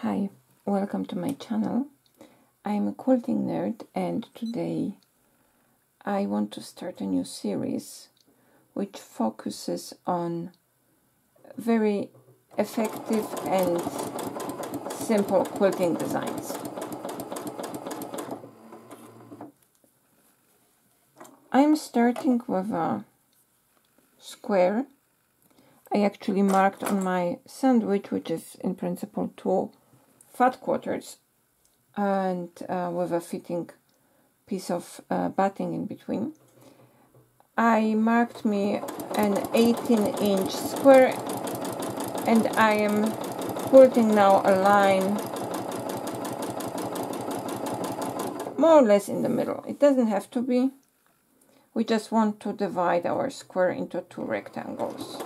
Hi, welcome to my channel. I'm a quilting nerd and today I want to start a new series which focuses on very effective and simple quilting designs. I'm starting with a square. I actually marked on my sandwich, which is in principle 2 fat quarters, and with a fitting piece of batting in between. I marked me an 18-inch square, and I am quilting now a line more or less in the middle. It doesn't have to be. We just want to divide our square into 2 rectangles.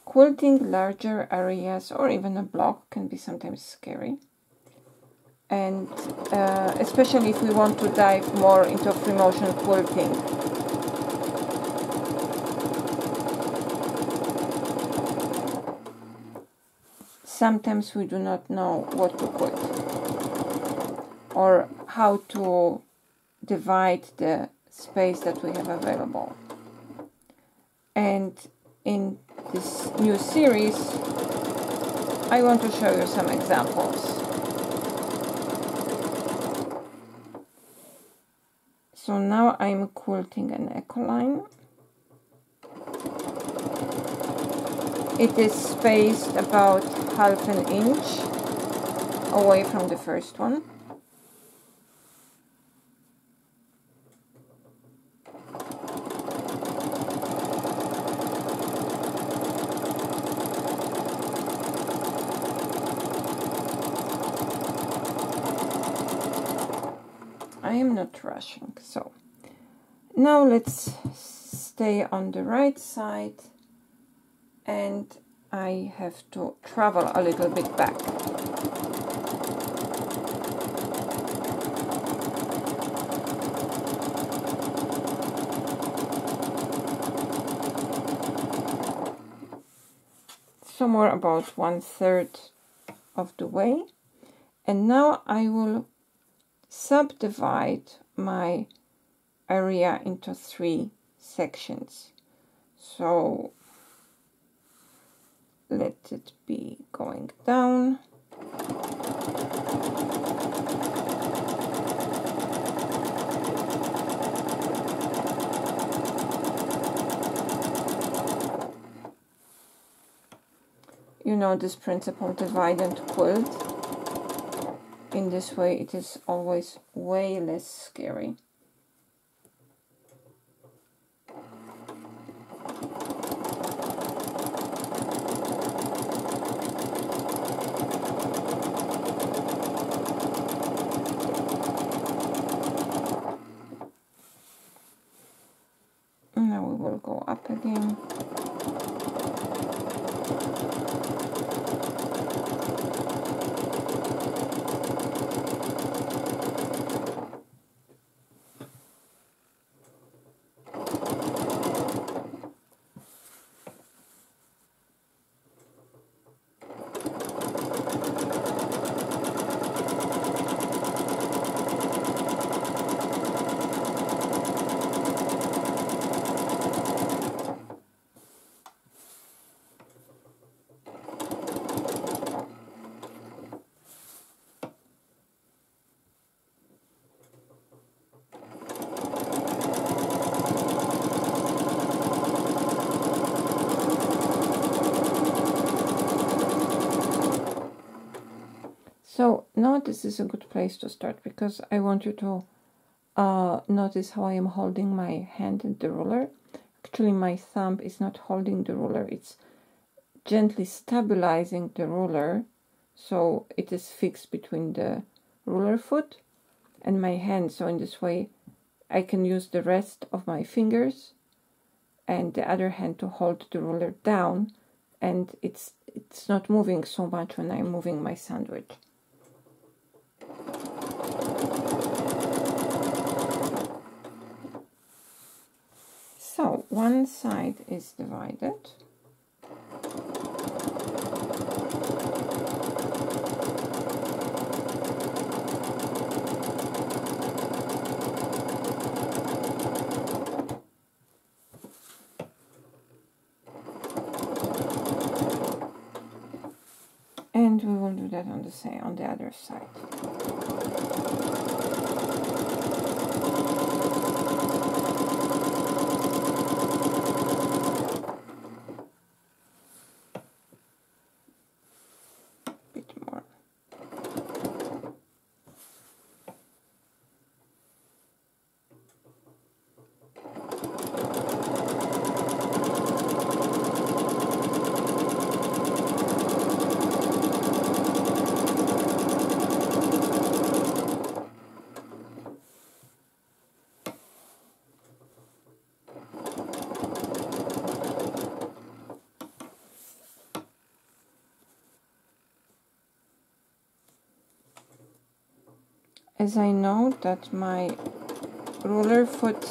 Quilting larger areas or even a block can be sometimes scary, and especially if we want to dive more into free motion quilting. Sometimes we do not know what to quilt or how to divide the space that we have available. And in this new series, I want to show you some examples. So now I'm quilting an echo-line. It is spaced about ½ an inch away from the first one. I am not rushing, so now let's stay on the right side, and I have to travel a little bit back. Somewhere about 1/3 of the way, and now I will subdivide my area into 3 sections. So let it be going down. You know this principle, divide and quilt. In this way it is always way less scary. Now we will go up again. So now this is a good place to start, because I want you to notice how I am holding my hand and the ruler. Actually, my thumb is not holding the ruler, it's gently stabilizing the ruler, so it is fixed between the ruler foot and my hand. So in this way I can use the rest of my fingers and the other hand to hold the ruler down, and it's not moving so much when I'm moving my sandwich. one side is divided. And we will do that on the other side. Bit more. As I know that my ruler foot,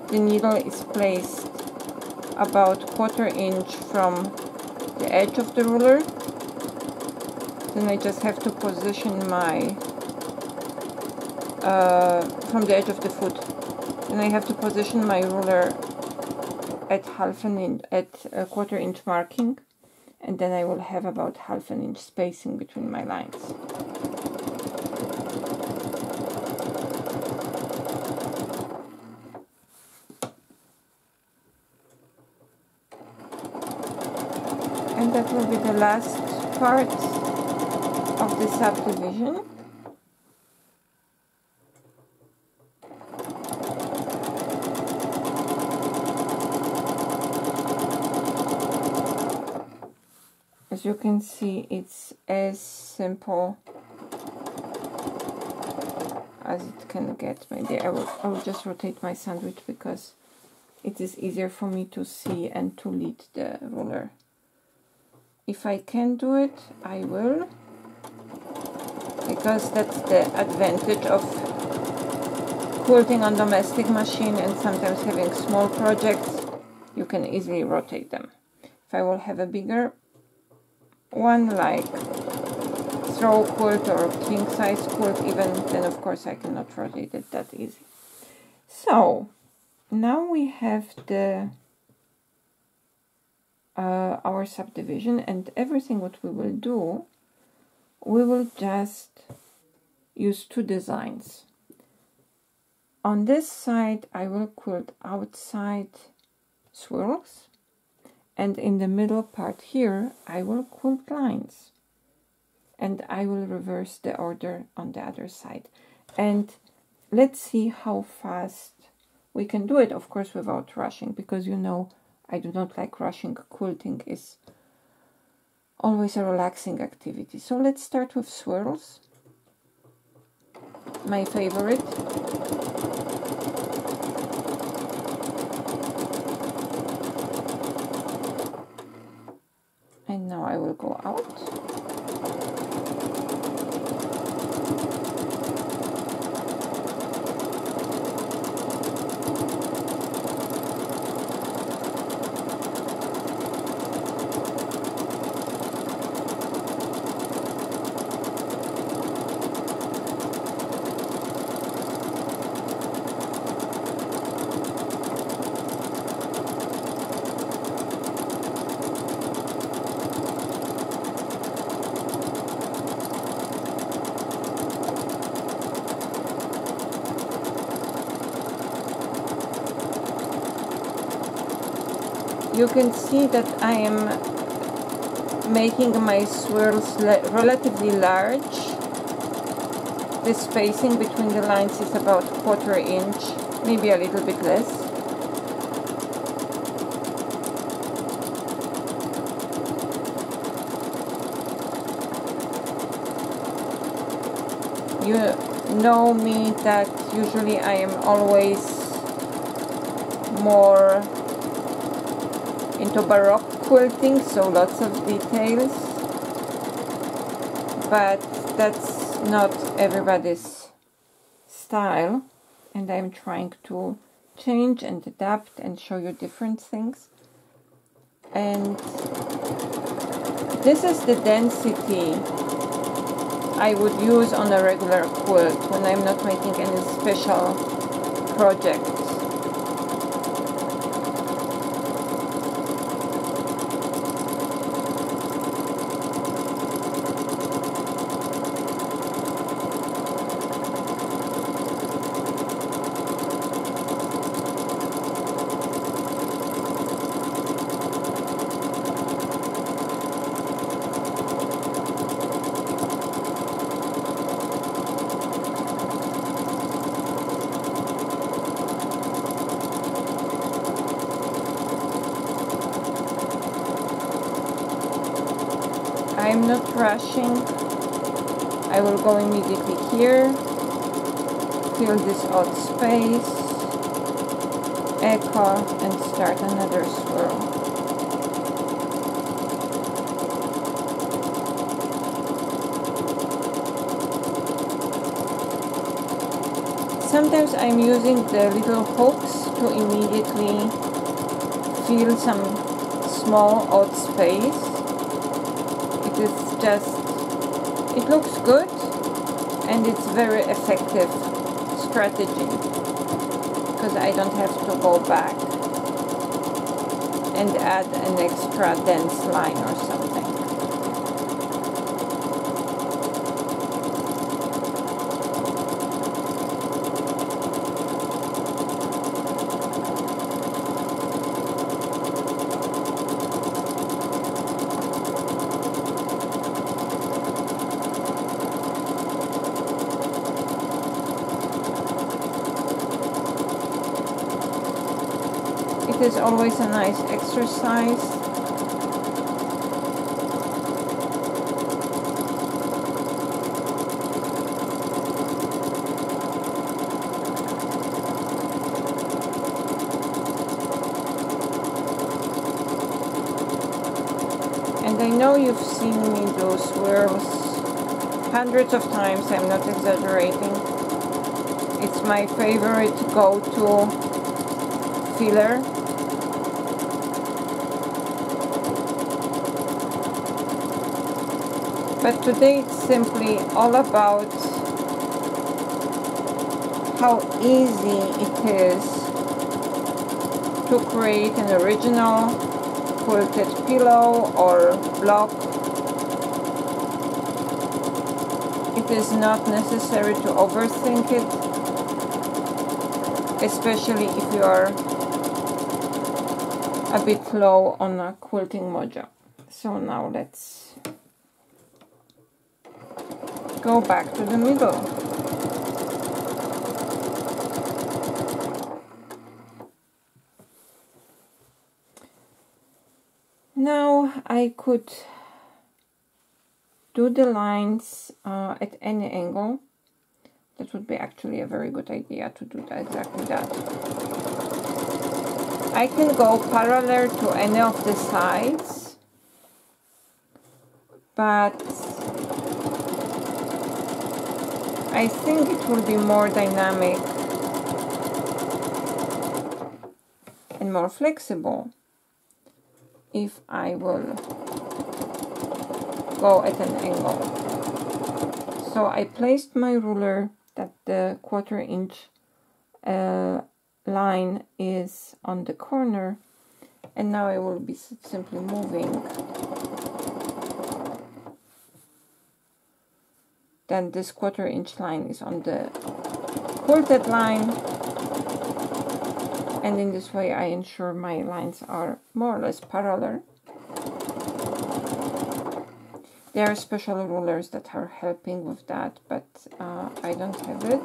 the needle is placed about 1/4 inch from the edge of the ruler, then I just have to position my, from the edge of the foot, then I have to position my ruler at at a 1/4 inch marking, and then I will have about 1/2 inch spacing between my lines. And that will be the last part of the subdivision. As you can see, it's as simple as it can get. Maybe I will just rotate my sandwich because it is easier for me to see and to lead the ruler. If I can do it, I will, because that's the advantage of quilting on domestic machine and sometimes having small projects. You can easily rotate them. If I will have a bigger one, like throw quilt or king size quilt even, then of course I cannot rotate it that easy. So now we have the our subdivision, and everything what we will do, we will just use 2 designs. On this side I will quilt outside swirls, and in the middle part here I will quilt lines, and I will reverse the order on the other side. And let's see how fast we can do it, of course without rushing, because you know I do not like rushing. Quilting is always a relaxing activity. So let's start with swirls, my favorite. And now I will go out. You can see that I am making my swirls relatively large. The spacing between the lines is about 1/4 inch, maybe a little bit less. You know me that usually I am always more into Baroque quilting, so lots of details, but that's not everybody's style, and I'm trying to change and adapt and show you different things. And this is the density I would use on a regular quilt when I'm not making any special project. I'm not rushing. I will go immediately here, fill this odd space, echo, and start another swirl. Sometimes I'm using the little hooks to immediately fill some small odd space. It looks good and it's very effective strategy because I don't have to go back and add an extra dense line or something. It is always a nice exercise. And I know you've seen me do swirls hundreds of times, I'm not exaggerating. It's my favorite go-to filler. But today it's simply all about how easy it is to create an original quilted pillow or block. It is not necessary to overthink it, especially if you are a bit low on a quilting mojo. So now let's go back to the middle. Now I could do the lines at any angle. That would be actually a very good idea to do that, exactly that. I can go parallel to any of the sides, but I think it will be more dynamic and more flexible if I will go at an angle. So I placed my ruler that the 1/4 inch line is on the corner, and now I will be simply moving. Then this 1/4 inch line is on the quilted line, and in this way I ensure my lines are more or less parallel. There are special rulers that are helping with that, but I don't have it.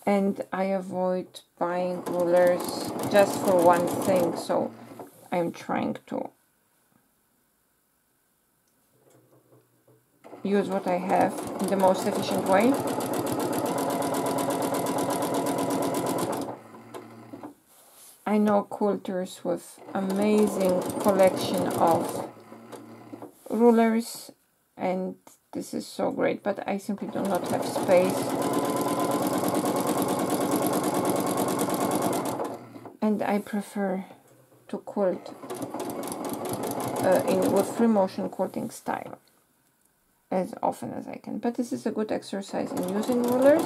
And I avoid buying rulers just for one thing, so I'm trying to use what I have in the most efficient way. I know quilters with amazing collection of rulers, and This is so great, but I simply do not have space. And I prefer to quilt with free motion quilting style as often as I can. But this is a good exercise in using rulers.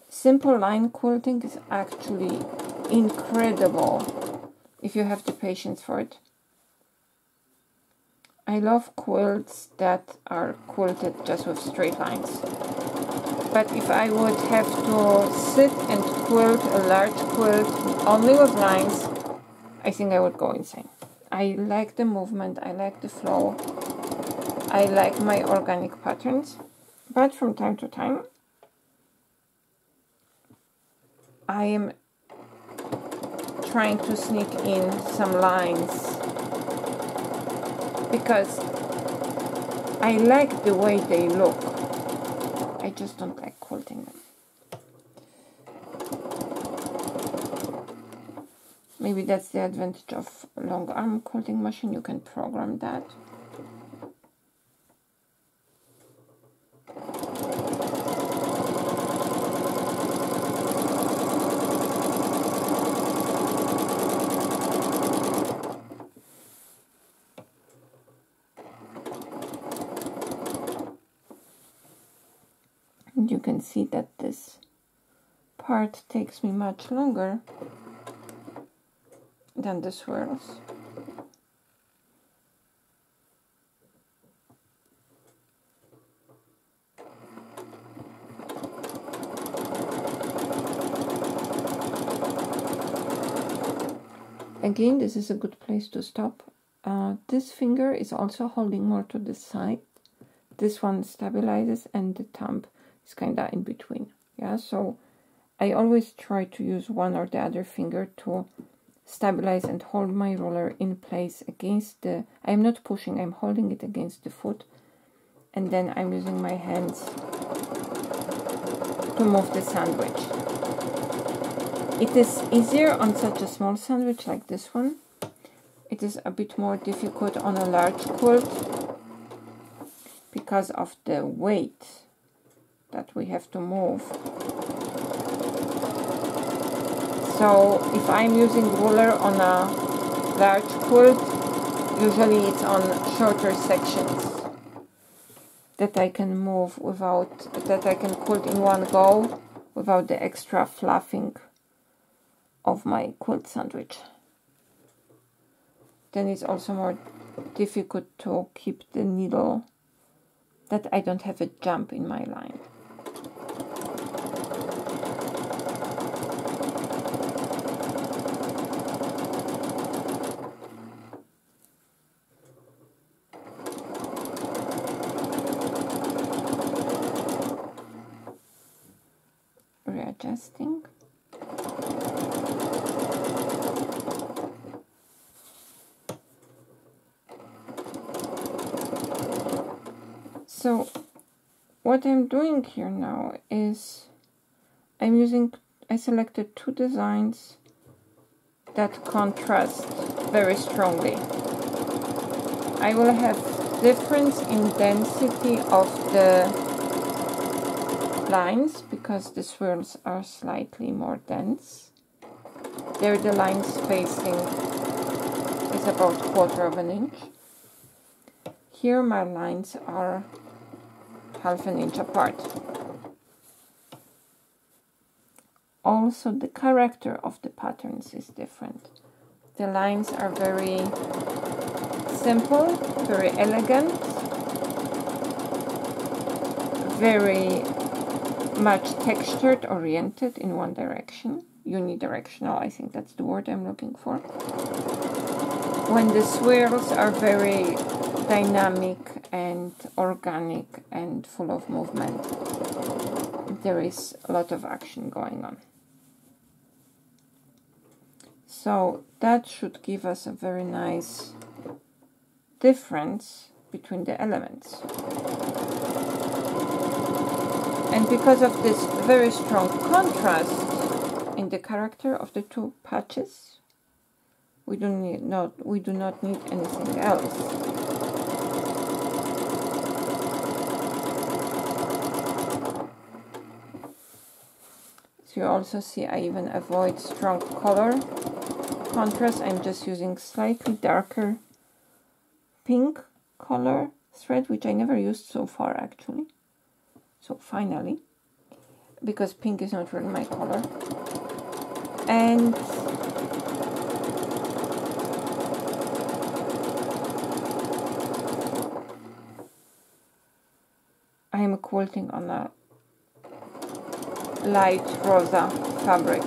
Simple line quilting is actually incredible if you have the patience for it. I love quilts that are quilted just with straight lines. But if I would have to sit and quilt a large quilt only with lines, I think I would go insane. I like the movement, I like the flow, I like my organic patterns, but from time to time I am trying to sneak in some lines because I like the way they look. I just don't like quilting them. Maybe that's the advantage of a long arm quilting machine. You can program that. And you can see that this part takes me much longer than the swirls. Again, this is a good place to stop. This finger is also holding more to the side. This one stabilizes and the thumb is kind of in between. Yeah, so I always try to use one or the other finger to stabilize and hold my ruler in place against the... I'm not pushing, I'm holding it against the foot, and then I'm using my hands to move the sandwich. It is easier on such a small sandwich like this one. It is a bit more difficult on a large quilt because of the weight that we have to move. So if I'm using ruler on a large quilt, usually it's on shorter sections that I can move without, that I can quilt in one go without the extra fluffing of my quilt sandwich. Then it's also more difficult to keep the needle, that I don't have a jump in my line. Readjusting. So what I'm doing here now is I selected two designs that contrast very strongly. I will have difference in density of the lines because the swirls are slightly more dense. There the line spacing is about 1/4 inch. Here my lines are 1/2 inch apart. Also the character of the patterns is different. The lines are very simple, very elegant, very much textured, oriented in one direction. Unidirectional, I think that's the word I'm looking for. When the swirls are very dynamic and organic and full of movement, there is a lot of action going on. So that should give us a very nice difference between the elements. And because of this very strong contrast in the character of the two patches, We do not need anything else. So you also see I even avoid strong color contrast. I'm just using slightly darker pink color thread, which I never used so far actually. So finally, because pink is not really my color. And I am quilting on a light rosa fabric.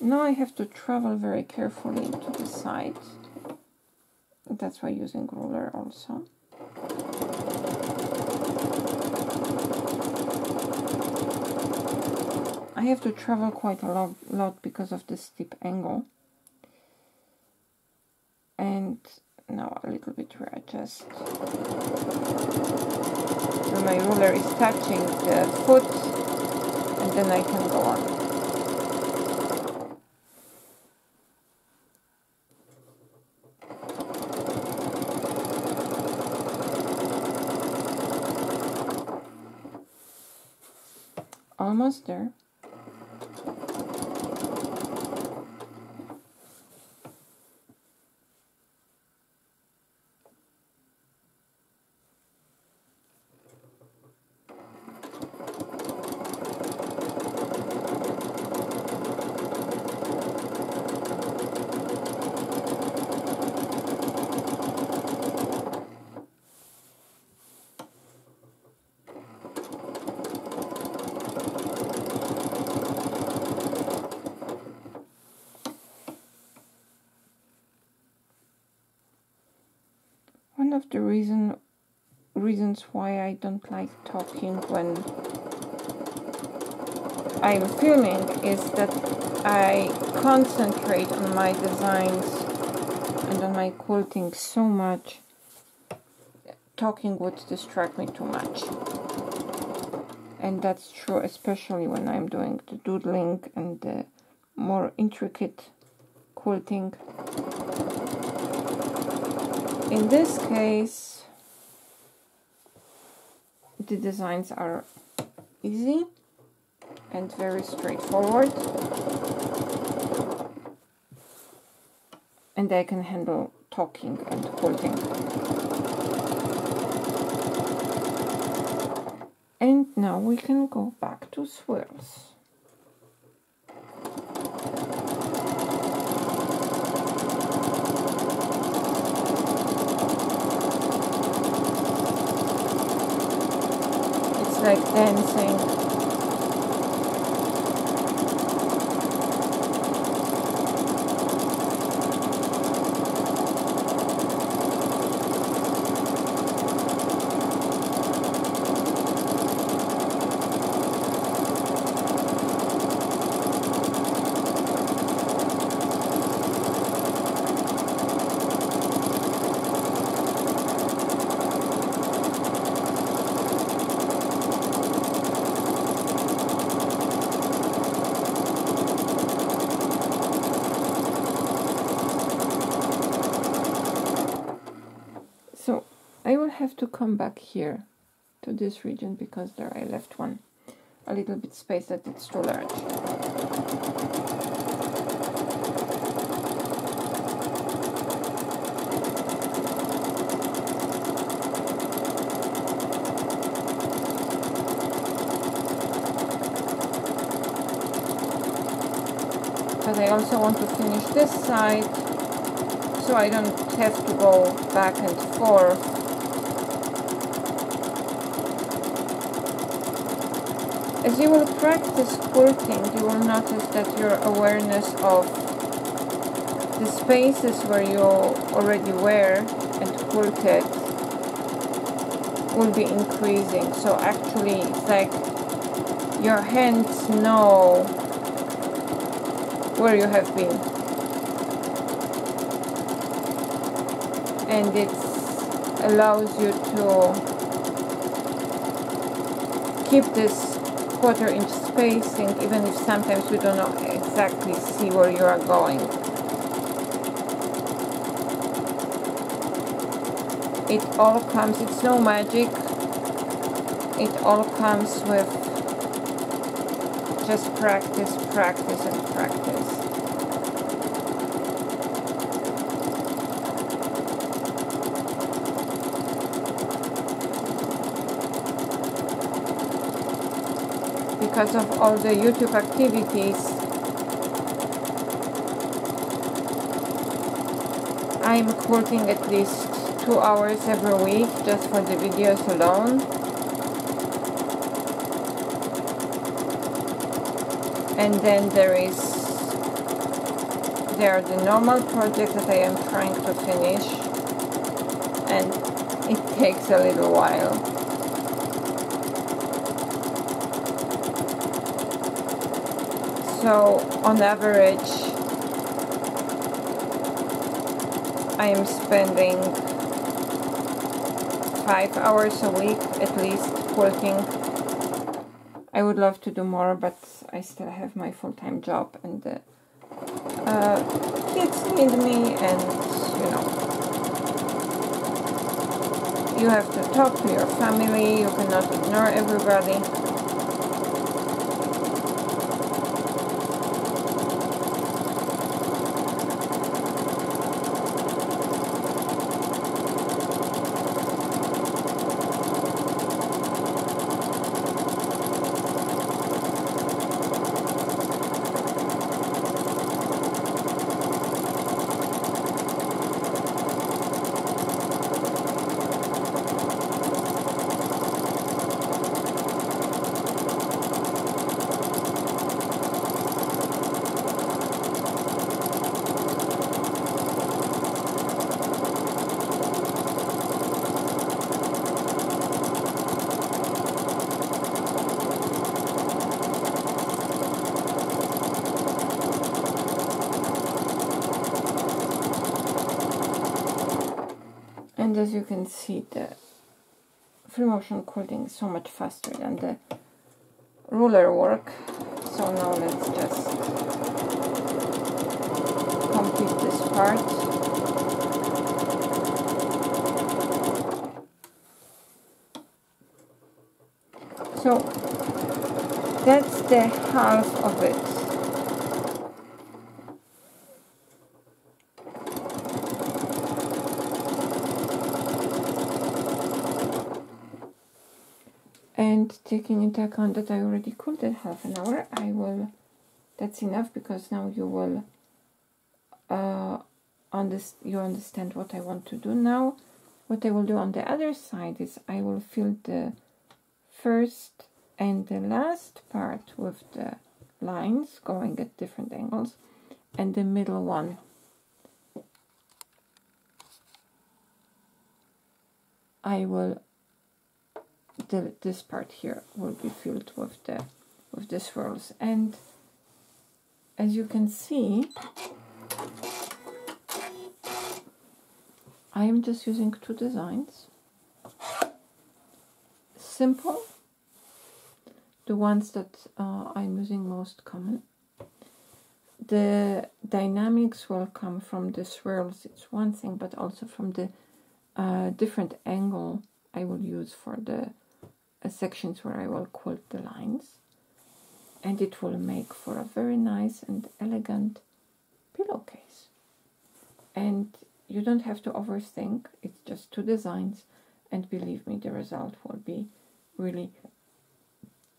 Now I have to travel very carefully to the side. That's why using ruler also. I have to travel quite a lot because of the steep angle. And now a little bit readjust. So my ruler is touching the foot, and then I can go on. Almost there. One of the reasons why I don't like talking when I'm filming is that I concentrate on my designs and on my quilting so much. Talking would distract me too much. And that's true especially when I'm doing the doodling and the more intricate quilting. In this case, the designs are easy and very straightforward, and I can handle talking and quilting. And now we can go back to swirls. Like dancing. So I will have to come back here to this region because there I left a little bit space that it's too large. But I also want to finish this side, so I don't have to go back and forth. As you will practice quilting, you will notice that your awareness of the spaces where you already were and quilted will be increasing. So actually, it's like your hands know where you have been. And it allows you to keep this 1/4 inch spacing, even if sometimes we don't know exactly see where you are going. It all comes, it's no magic, it all comes with just practice, practice, and practice. Because of all the YouTube activities, I'm quilting at least 2 hours every week just for the videos alone. And then there are the normal projects that I am trying to finish, and it takes a little while. So on average, I am spending 5 hours a week at least quilting. I would love to do more, but I still have my full-time job, and the kids need me, and you know, you have to talk to your family, you cannot ignore everybody. And as you can see, the free motion quilting is so much faster than the ruler work. So now let's just complete this part. So that's the half of it. And taking into account that I already quilted half an hour, that's enough, because now you will you understand what I want to do now. What I will do on the other side is I will fill the first and the last part with the lines going at different angles, and the middle one this part here will be filled with the swirls. And as you can see, I am just using 2 designs, simple, the ones that I'm using most common. The dynamics will come from the swirls, it's one thing, but also from the different angle I will use for the sections where I will quilt the lines, and it will make for a very nice and elegant pillowcase. And you don't have to overthink, it's just 2 designs, and believe me, the result will be really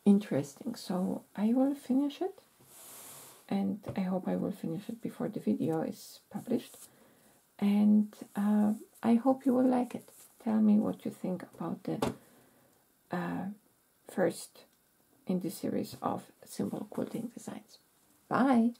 interesting. So I will finish it, and I hope I will finish it before the video is published, and I hope you will like it. Tell me what you think about the first in the series of simple quilting designs. Bye!